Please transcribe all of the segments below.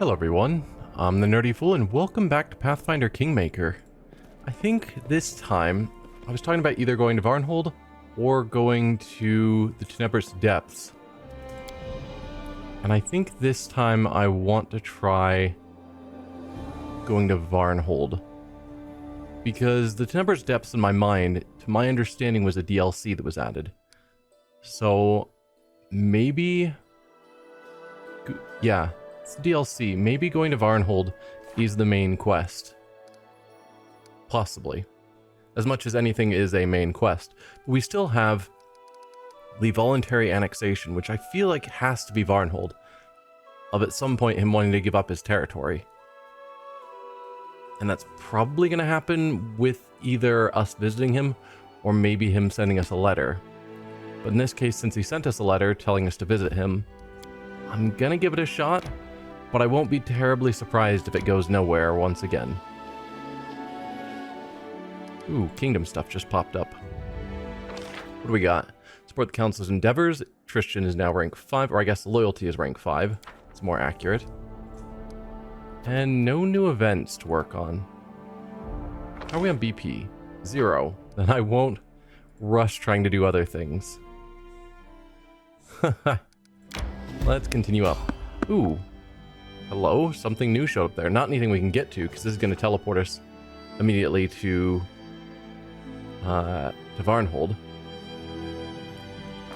Hello everyone, I'm the Nerdy Fool and welcome back to Pathfinder Kingmaker. I think this time, I was talking about either going to Varnhold or going to the Tenebrous Depths. And I think this time I want to try going to Varnhold. Because the Tenebrous Depths in my mind, to my understanding, was a DLC that was added. So, maybe... yeah. It's DLC. Maybe going to Varnhold is the main quest. Possibly. As much as anything is a main quest. But we still have the voluntary annexation, which I feel like has to be Varnhold. Of at some point him wanting to give up his territory. And that's probably going to happen with either us visiting him or maybe him sending us a letter. But in this case, since he sent us a letter telling us to visit him, I'm going to give it a shot. But I won't be terribly surprised if it goes nowhere once again. Ooh, kingdom stuff just popped up. What do we got? Support the council's endeavors. Tristan is now rank 5, or I guess loyalty is rank 5. It's more accurate. And no new events to work on. How are we on BP? 0. Then I won't rush trying to do other things. Let's continue up. Ooh. Hello? Something new showed up there. Not anything we can get to, because this is going to teleport us immediately to Varnhold.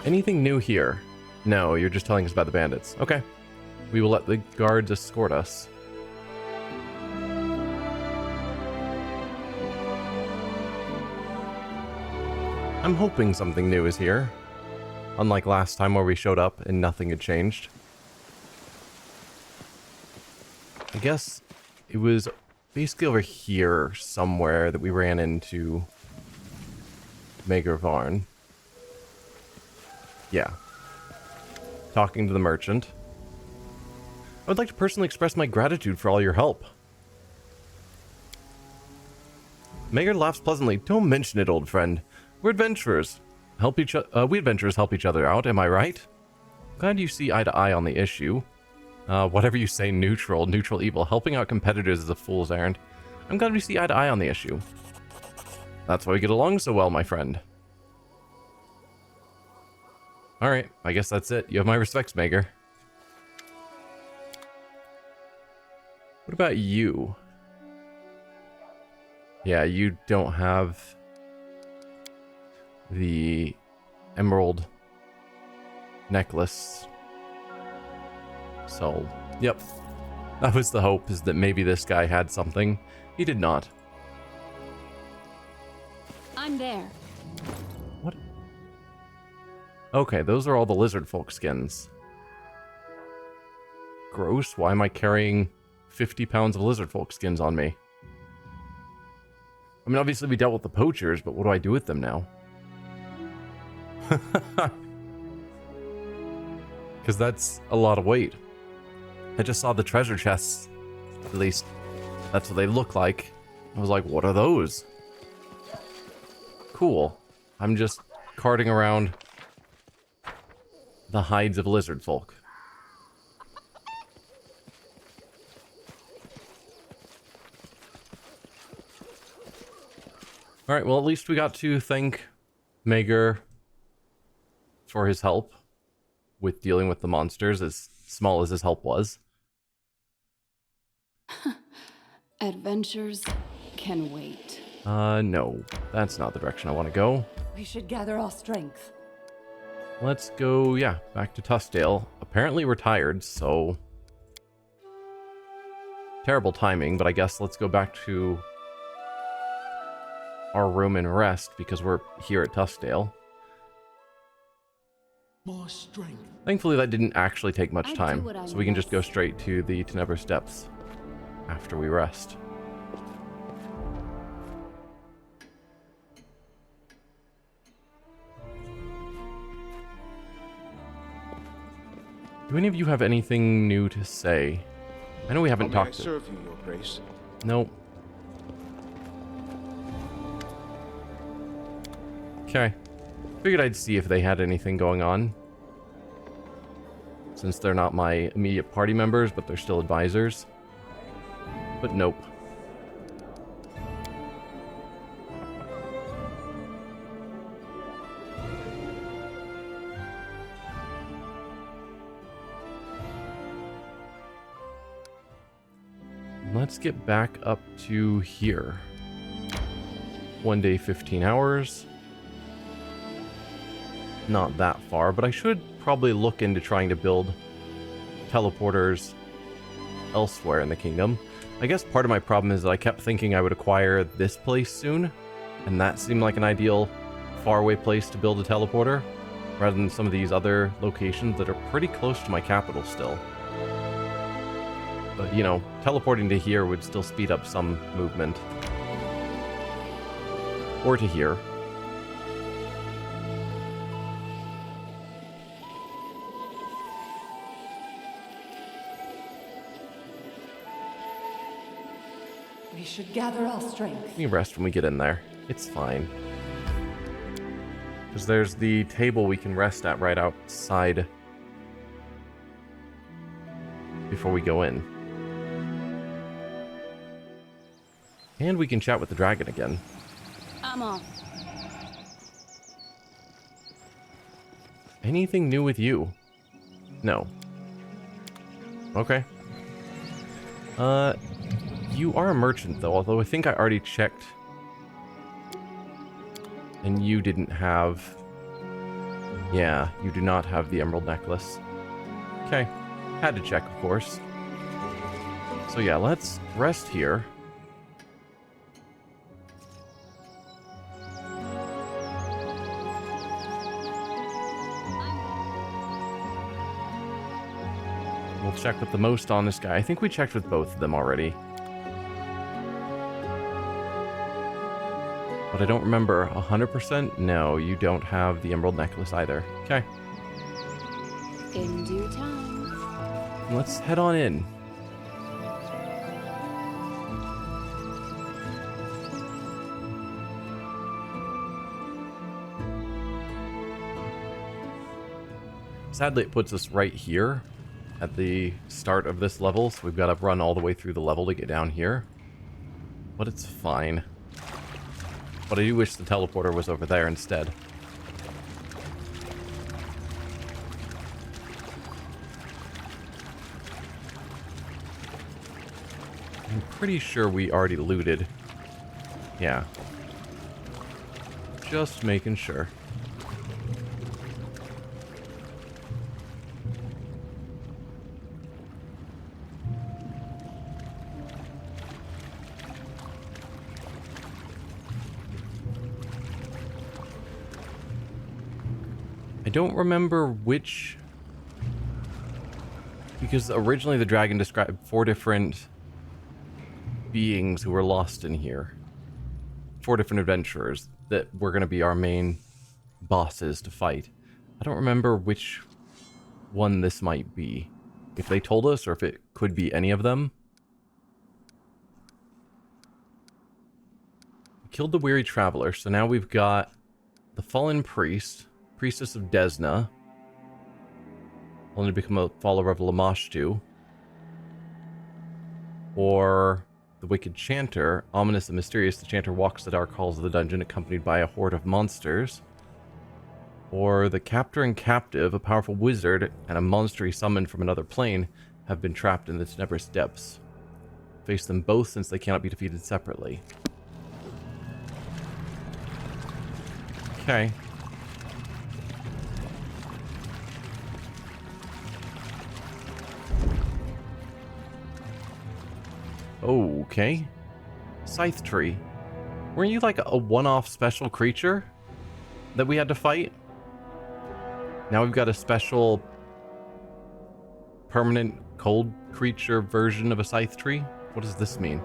Anything new here? No, you're just telling us about the bandits. Okay. We will let the guards escort us. I'm hoping something new is here. Unlike last time where we showed up and nothing had changed. I guess it was basically over here somewhere that we ran into Varn. Yeah. Talking to the merchant. I would like to personally express my gratitude for all your help. Mager laughs pleasantly. Don't mention it, old friend. We're adventurers. We adventurers help each other out, am I right? Glad you see eye to eye on the issue. Whatever you say, neutral evil. Helping out competitors is a fool's errand. I'm glad we see eye to eye on the issue. That's why we get along so well, my friend. Alright, I guess that's it. You have my respects, Mager. What about you? Yeah, you don't have the emerald necklace. So, yep. That was the hope, is that maybe this guy had something. He did not. I'm there. What? Okay, those are all the lizard folk skins. Gross. Why am I carrying 50 pounds of lizard folk skins on me? I mean, obviously we dealt with the poachers, but what do I do with them now? Because that's a lot of weight. I just saw the treasure chests. At least, that's what they look like. I was like, what are those? Cool. I'm just carting around the hides of lizard folk. Alright, well at least we got to thank Mager for his help with dealing with the monsters, as small as his help was. Adventures can wait. No. That's not the direction I want to go. We should gather our strength. Let's go, yeah, back to Tuskdale. Apparently we're tired, so... terrible timing, but I guess let's go back to our room and rest, because we're here at Tuskdale. More strength. Thankfully that didn't actually take much time, so we can just go must. straight to the Tenebrous Depths after we rest. Do any of you have anything new to say? I know we haven't How may I talked. serve you, Your Grace? Nope. Okay. Figured I'd see if they had anything going on. since they're not my immediate party members, but they're still advisors. But nope. Let's get back up to here. 1 day, 15 hours. Not that far, but I should probably look into trying to build teleporters elsewhere in the kingdom. I guess part of my problem is that I kept thinking I would acquire this place soon, and that seemed like an ideal faraway place to build a teleporter, rather than some of these other locations that are pretty close to my capital still. But, you know, teleporting to here would still speed up some movement. Or to here. We should gather our strength. We can rest when we get in there. It's fine. Because there's the table we can rest at right outside before we go in. And we can chat with the dragon again. I'm off. Anything new with you? No. Okay. You are a merchant though, although I think I already checked. And you didn't have... Yeah, you do not have the emerald necklace. Okay. Had to check, of course. So yeah, let's rest here. We'll check with the most honest guy. I think we checked with both of them already. But I don't remember 100%. No, you don't have the emerald necklace either. Okay. In due time. Let's head on in. Sadly, it puts us right here at the start of this level, so we've got to run all the way through the level to get down here. But it's fine. But I do wish the teleporter was over there instead. I'm pretty sure we already looted. Yeah. Just making sure. I don't remember which... Because originally the dragon described 4 different beings who were lost in here. 4 different adventurers that were going to be our main bosses to fight. I don't remember which one this might be. If they told us, or if it could be any of them. We killed the weary traveler, so now we've got the fallen priest... Priestess of Desna. Only to become a follower of Lamashtu. Or the Wicked Chanter. Ominous and mysterious, the Chanter walks the dark halls of the dungeon accompanied by a horde of monsters. Or the Captor and Captive, a powerful wizard and a monster he summoned from another plane, have been trapped in the tenebrous depths. Face them both since they cannot be defeated separately. Okay. Okay. Scythe Tree. Weren't you like a one-off special creature that we had to fight? Now we've got a special permanent cold creature version of a Scythe Tree? What does this mean?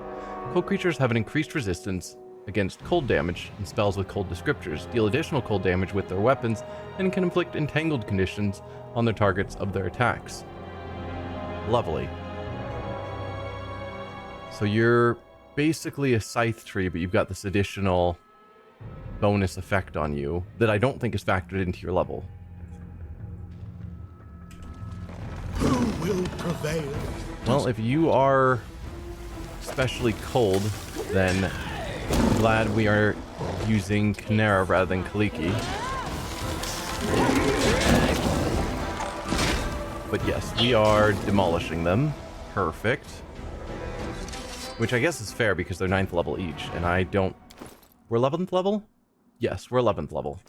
Cold creatures have an increased resistance against cold damage and spells with cold descriptors, deal additional cold damage with their weapons, and can inflict entangled conditions on the targets of their attacks. Lovely. So you're basically a Scythe Tree, but you've got this additional bonus effect on you that I don't think is factored into your level. prevail. Well, if you are especially cold, then I'm glad we are using Kanera rather than Kaliki. But yes, we are demolishing them. Perfect. Which I guess is fair because they're 9th level each, and I don't... We're 11th level? Yes, we're 11th level.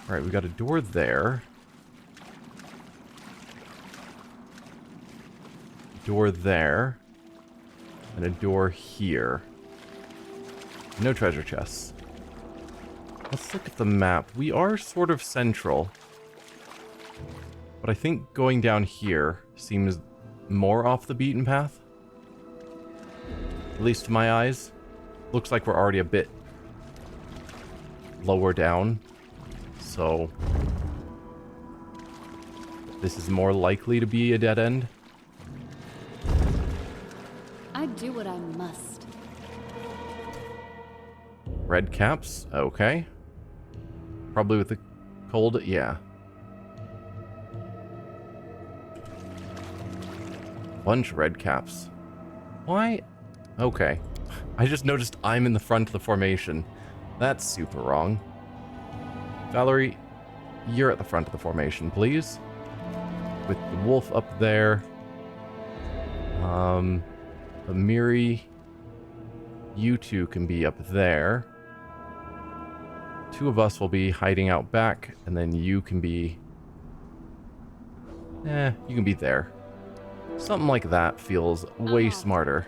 Alright, we got a door there. Door there. And a door here. No treasure chests. Let's look at the map. We are sort of central. But I think going down here seems more off the beaten path. At least to my eyes. Looks like we're already a bit lower down. So this is more likely to be a dead end. I do what I must. Red caps, okay. Probably with the cold, yeah. Bunch of red caps. Why? Okay. I just noticed I'm in the front of the formation. That's super wrong. Valerie, you're at the front of the formation, please. With the wolf up there. Amiri, you two can be up there. Two of us will be hiding out back, and then you can be... you can be there. Something like that feels way smarter.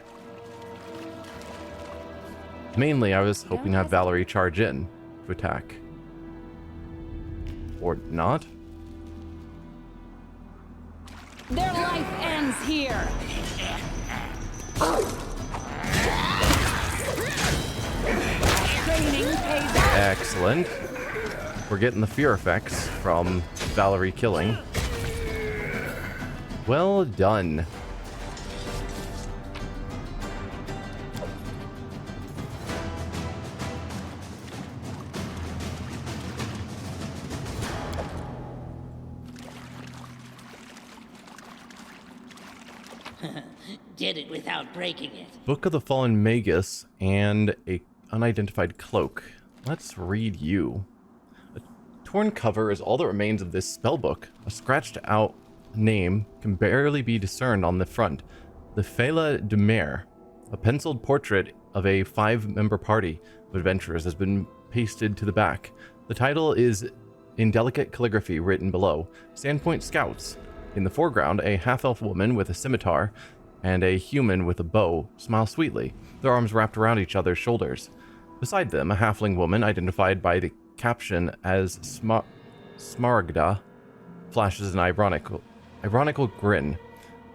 Mainly, I was hoping to have Valerie charge in to attack. Or not. Their life ends here. Training pays off. Excellent. We're getting the fear effects from Valerie killing. Well done. Did it without breaking it. Book of the Fallen Magus and a unidentified cloak. Let's read you. A torn cover is all that remains of this spellbook. A scratched out name can barely be discerned on the front. The Fela de Mer. A penciled portrait of a 5-member party of adventurers has been pasted to the back. The title is in delicate calligraphy written below. Sandpoint Scouts. In the foreground, a half-elf woman with a scimitar and a human with a bow smile sweetly, their arms wrapped around each other's shoulders. Beside them, a halfling woman, identified by the caption as Smaragda, flashes an ironical grin.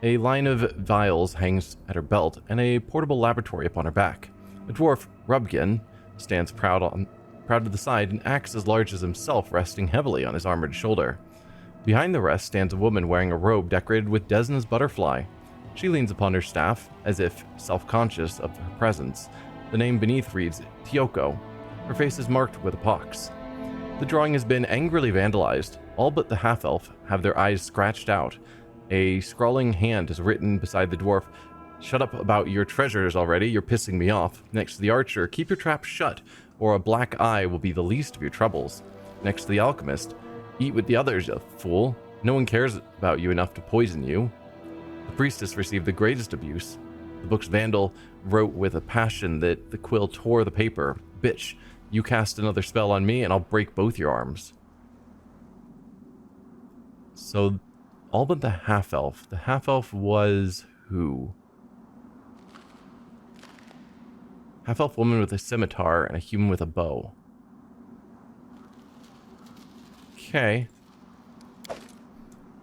A line of vials hangs at her belt, and a portable laboratory upon her back. The dwarf, Rubgin, stands proud to the side, an axe as large as himself resting heavily on his armored shoulder. Behind the rest stands a woman wearing a robe decorated with Desna's butterfly. She leans upon her staff, as if self-conscious of her presence. The name beneath reads Tioko. Her face is marked with a pox. The drawing has been angrily vandalized. All but the half-elf have their eyes scratched out. A scrawling hand is written beside the dwarf. Shut up about your treasures already, you're pissing me off. Next to the archer, keep your trap shut, or a black eye will be the least of your troubles. Next to the alchemist, eat with the others, you fool. No one cares about you enough to poison you. The priestess received the greatest abuse. The book's vandal wrote with a passion that the quill tore the paper. Bitch, you cast another spell on me and I'll break both your arms. So, all but the half-elf. The half-elf was who? Half-elf woman with a scimitar and a human with a bow. Okay.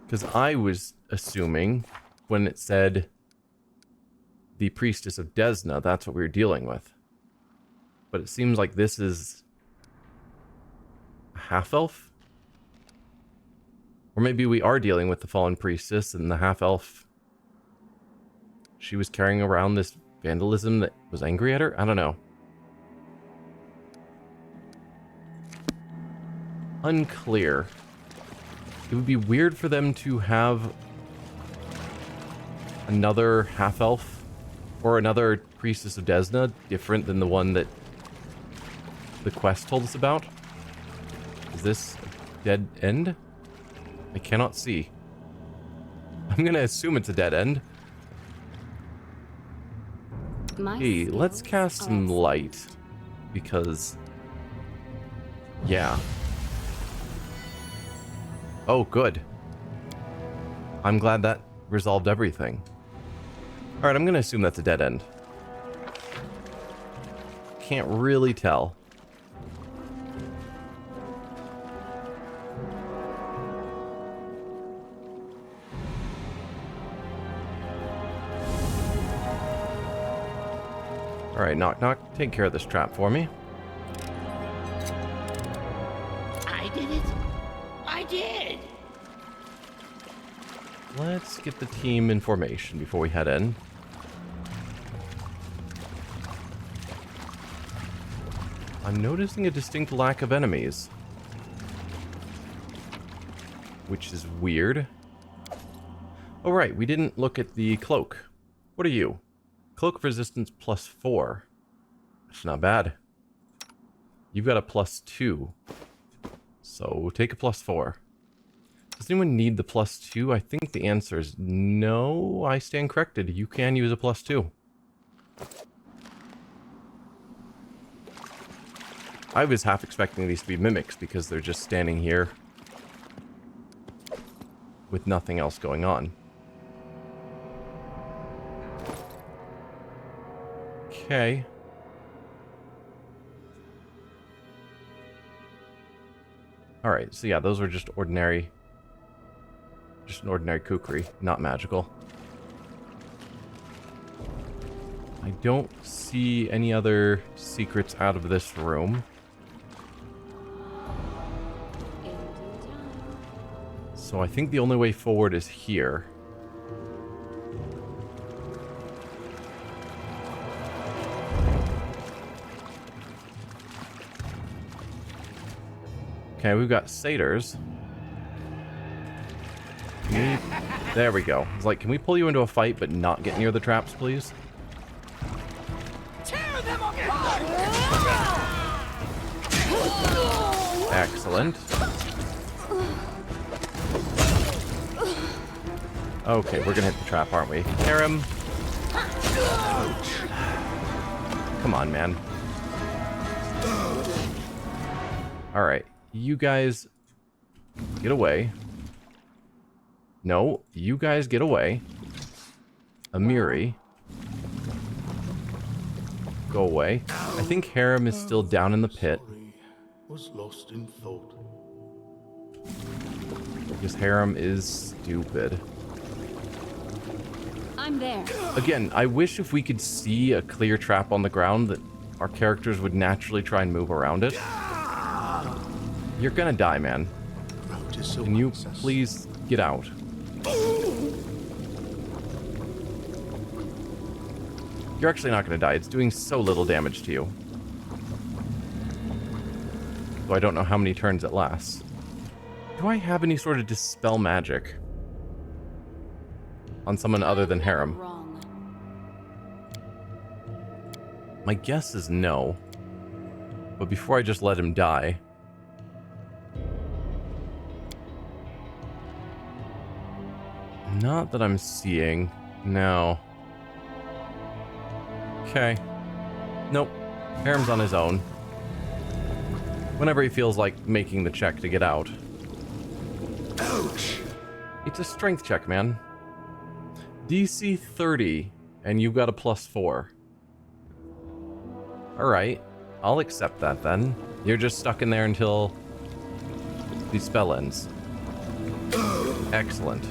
Because I was assuming when it said the priestess of Desna, that's what we were dealing with. But it seems like this is a half-elf? Or maybe we are dealing with the fallen priestess and the half-elf. She was carrying around this vandalism that was angry at her? I don't know. Unclear. It would be weird for them to have another half-elf or another Priestess of Desna different than the one that the quest told us about. Is this a dead end? I cannot see. I'm gonna assume it's a dead end. Hey, let's cast some light. Because... yeah. Oh, good. I'm glad that resolved everything. Alright, I'm gonna assume that's a dead end. Can't really tell. Alright, knock knock, take care of this trap for me. I did it? I did! Let's get the team in formation before we head in. I'm noticing a distinct lack of enemies. Which is weird. Oh right, we didn't look at the cloak. What are you? Cloak resistance +4. That's not bad. You've got a +2. So take a +4. Does anyone need the +2? I think the answer is no. I stand corrected. You can use a +2. I was half expecting these to be mimics because they're just standing here with nothing else going on. Okay. Alright, so yeah, those were just ordinary... just an ordinary kukri, not magical. I don't see any other secrets out of this room. So I think the only way forward is here. Okay, we've got satyrs. There we go. It's like, can we pull you into a fight but not get near the traps, please? Tear them apart! Excellent. Okay, we're gonna hit the trap, aren't we? Harem. Come on, man. Alright, you guys get away. No, you guys get away. Amiri. Go away. I think Harem is still down in the pit. Was lost in thought. Because Harem is stupid. I'm there. Again, I wish if we could see a clear trap on the ground that our characters would naturally try and move around it. You're gonna die, man. Can you please get out? You're actually not gonna die. It's doing so little damage to you. So I don't know how many turns it lasts. Do I have any sort of dispel magic on someone other than Harem? Wrong. My guess is no. But before I just let him die... not that I'm seeing. No. Okay. Nope. Harem's on his own. Whenever he feels like making the check to get out. Ouch! It's a strength check, man. DC 30, and you've got a +4. Alright. I'll accept that then. You're just stuck in there until the spell ends. Excellent.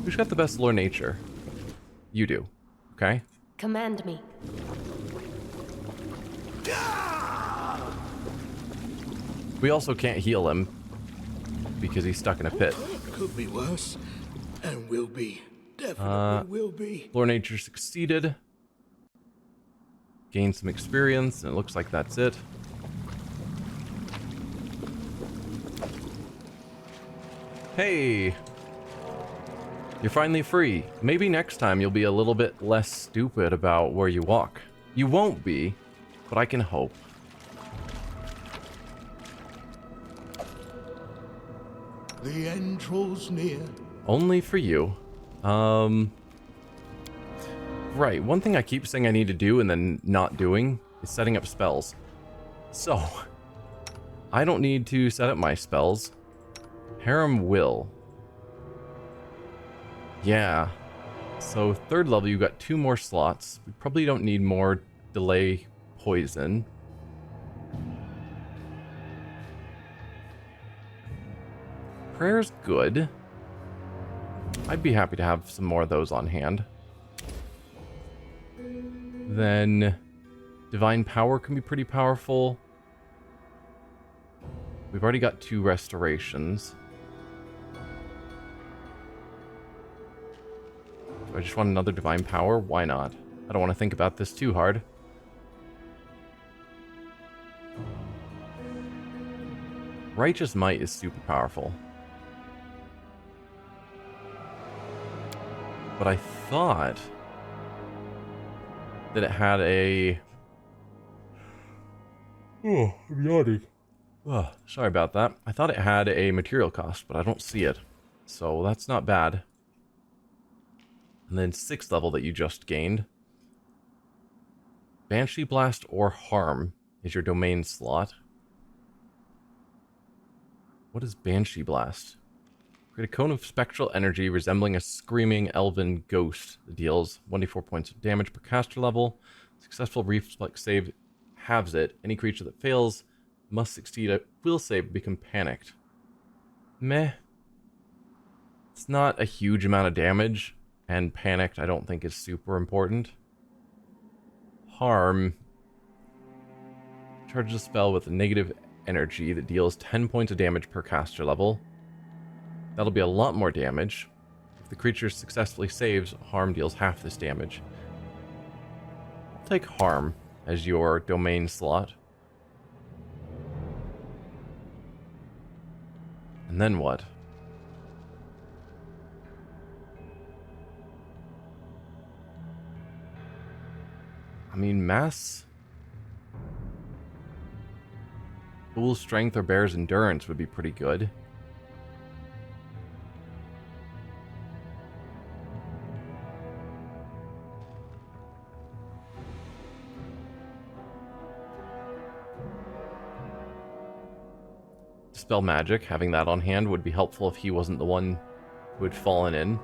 Who's got the best lore nature? You do. Okay? Command me. We also can't heal him because he's stuck in a pit. Could be worse, and will be. Definitely will be. Lore nature succeeded. gain some experience, and it looks like that's it. Hey! You're finally free. Maybe next time you'll be a little bit less stupid about where you walk. You won't be, but I can hope. The end draws near. Only for you. Right, one thing I keep saying I need to do and then not doing is setting up spells. So, I don't need to set up my spells. Harem will. Yeah. So, 3rd level, you got 2 more slots. We probably don't need more delay poison. Prayer's good. I'd be happy to have some more of those on hand. Then Divine Power can be pretty powerful. We've already got 2 restorations. Do I just want another Divine Power? Why not? I don't want to think about this too hard. Righteous Might is super powerful. But I thought that it had a... Oh, I'm yawning. Oh, sorry about that. I thought it had a material cost, but I don't see it. So that's not bad. And then 6th level that you just gained. Banshee Blast or Harm is your domain slot. What is Banshee Blast? Create a cone of spectral energy resembling a screaming elven ghost that deals 1d4 points of damage per caster level. Successful reflex save halves it. Any creature that fails must succeed a will save to become panicked. Meh. It's not a huge amount of damage, and panicked I don't think is super important. Harm. Charges a spell with a negative energy that deals 10 points of damage per caster level. That'll be a lot more damage. If the creature successfully saves, Harm deals half this damage. I'll take Harm as your domain slot. And then what? I mean, Mass... Fool's Strength or Bear's Endurance would be pretty good. Dispel Magic, having that on hand would be helpful if he wasn't the one who had fallen in.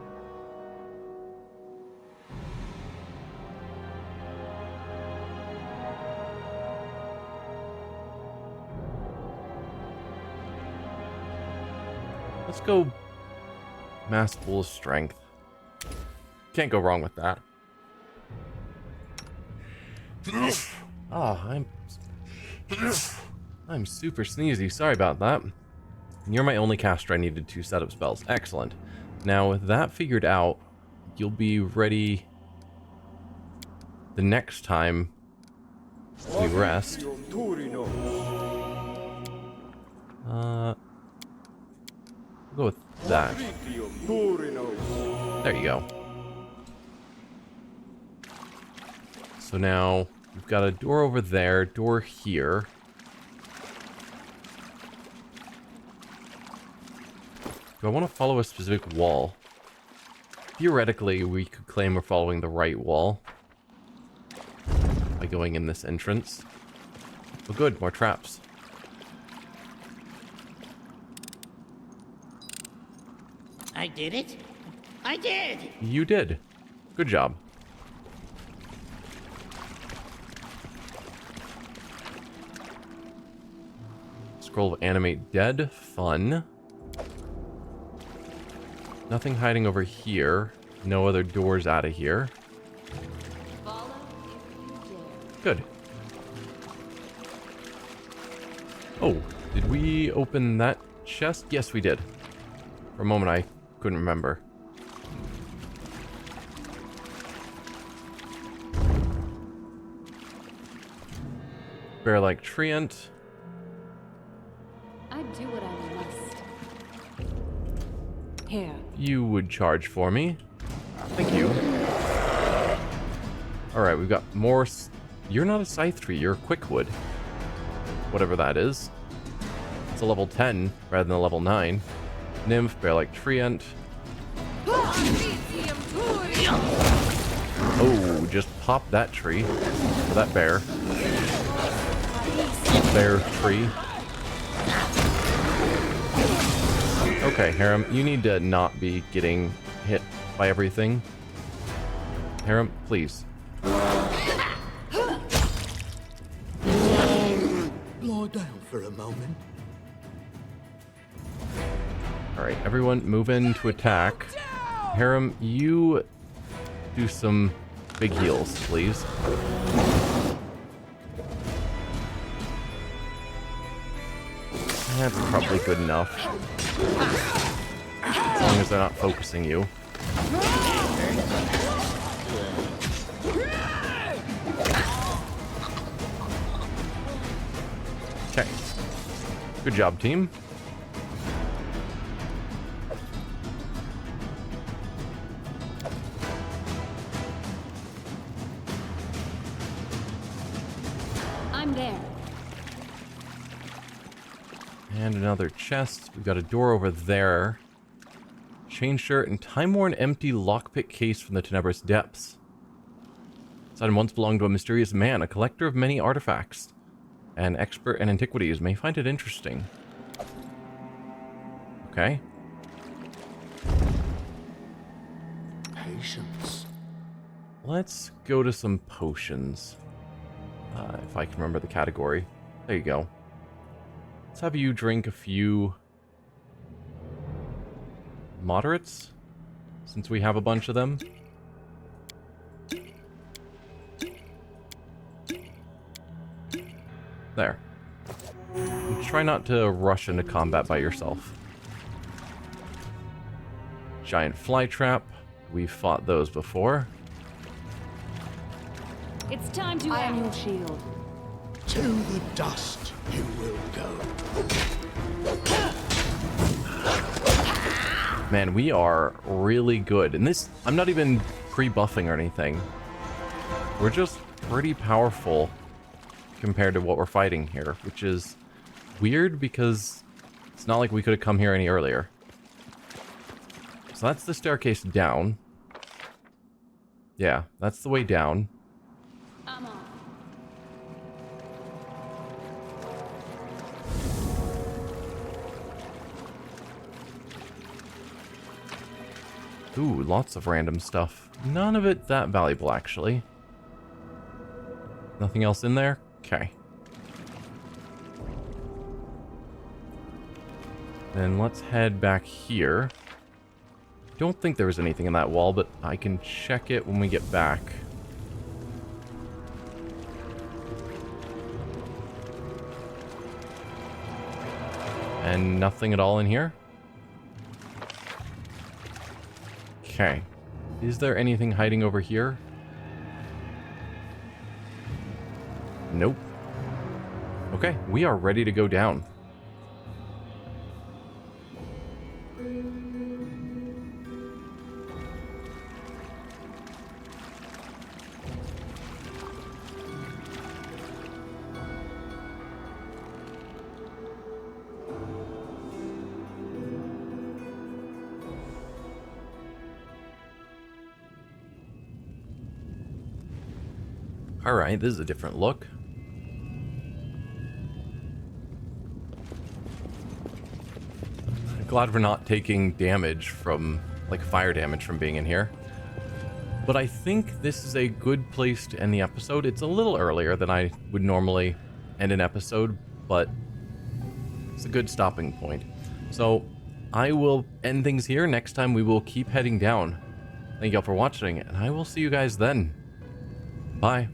Let's go Mass Fool's Strength. Can't go wrong with that. Ah, I'm super sneezy. Sorry about that. You're my only caster I needed to set up spells. Excellent. Now, with that figured out, you'll be ready the next time we rest. We'll go with that. There you go. So now, we've got a door over there, door here. Do I want to follow a specific wall? Theoretically, we could claim we're following the right wall by going in this entrance. Oh good, more traps. I did it. I did. You did. Good job. Scroll of Animate Dead. Fun. Nothing hiding over here. No other doors out of here. Good. Oh, did we open that chest? Yes, we did. For a moment, I couldn't remember. bear-like treant. I do what I must. Here. You would charge for me. Thank you. Alright, we've got more... You're not a scythe tree, you're a quickwood. Whatever that is. It's a level 10 rather than a level 9. Nymph, bear-like treant. Oh, just pop that tree. Or that bear. Bear tree. Okay, Harem, you need to not be getting hit by everything. Harem, please. Lie down for a moment. Alright, everyone move in to attack. Harem, you do some big heals, please. That's probably good enough. As long as they're not focusing you. Okay. Good job, team. I'm there. And another chest. We've got a door over there. Chain shirt and time-worn empty lockpick case from the Tenebrous Depths. This item once belonged to a mysterious man, a collector of many artifacts. An expert in antiquities may find it interesting. Okay. Patience. Let's go to some potions. If I can remember the category. There you go. Let's have you drink a few moderates, since we have a bunch of them. There. And try not to rush into combat by yourself. Giant fly trap. We've fought those before. It's time to I am act. your shield. To the dust you will go. Man, we are really good. And this, I'm not even pre-buffing or anything. We're just pretty powerful compared to what we're fighting here, which is weird because it's not like we could have come here any earlier. So that's the staircase down. Yeah, that's the way down. I'm on. Ooh, lots of random stuff. None of it that valuable, actually. Nothing else in there? Okay. Then let's head back here. Don't think there was anything in that wall, but I can check it when we get back. And nothing at all in here? Okay. Is there anything hiding over here? Nope. Okay, we are ready to go down. Alright, this is a different look. Glad we're not taking damage from, like fire damage from being in here. But I think this is a good place to end the episode. It's a little earlier than I would normally end an episode, but it's a good stopping point. So I will end things here. Next time we will keep heading down. Thank you all for watching, and I will see you guys then. Bye.